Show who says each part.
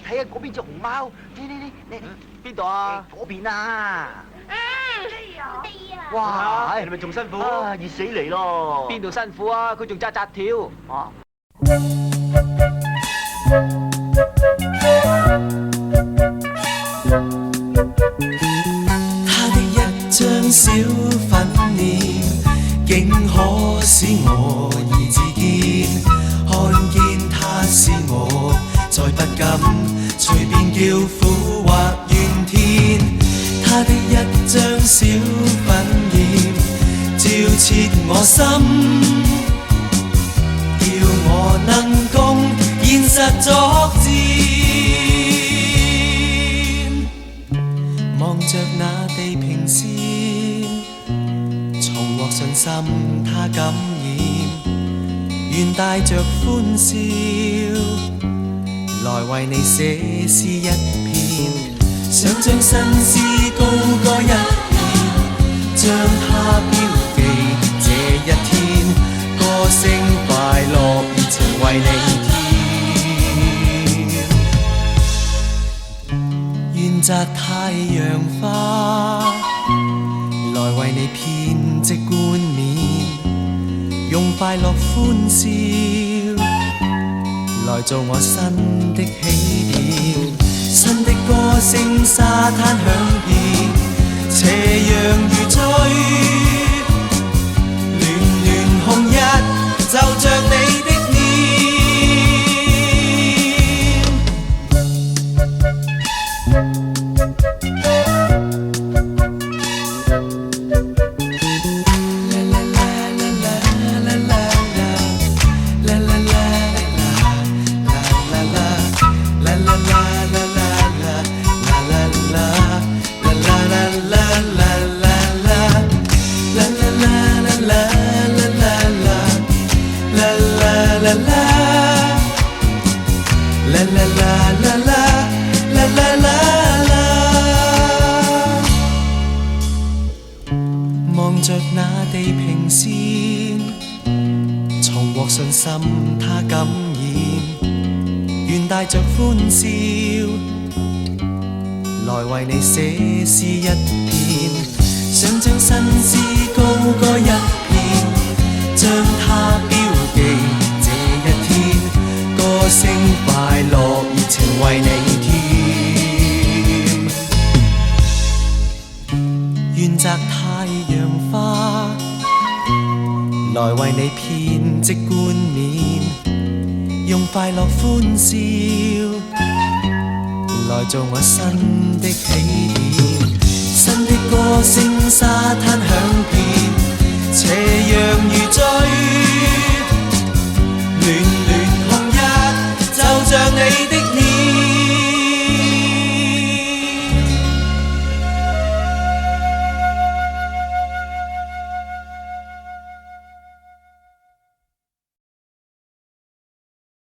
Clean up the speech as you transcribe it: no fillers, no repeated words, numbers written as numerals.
Speaker 1: 睇下嗰邊隻熊貓，你
Speaker 2: 邊度啊？
Speaker 1: 嗰邊啊！
Speaker 2: 哇！
Speaker 1: 哇，
Speaker 2: 你咪仲辛苦？
Speaker 1: 啊，熱死嚟咯！
Speaker 2: 邊度辛苦啊？佢仲扎跳。
Speaker 1: 啊！
Speaker 3: 他的一張小粉臉，竟可使我兒自堅。看見他是我，再不敢隨便叫苦或怨天。他的一張小粉臉，照切我心，叫我能共現實作戰。望着那地平線，重獲信心他感染，願帶着歡笑來為你寫詩一篇，想將新詩高歌一遍，將它標記這一天，歌聲快樂熱情為你添，願摘太陽花來為你編織冠冕，用快樂歡笑來做我新的起點，新的歌聲沙灘響遍，斜陽如醉，暖暖紅日就着你的望着那地平線，重獲信心他感染，願帶着歡笑來為你寫詩一篇，想將新詩高歌一遍，將它標記這一天，歌聲快樂熱情為你添，願摘太陽花來為你編織冠冕，用快樂歡笑來做我新的起點，新的歌聲沙灘響遍，斜陽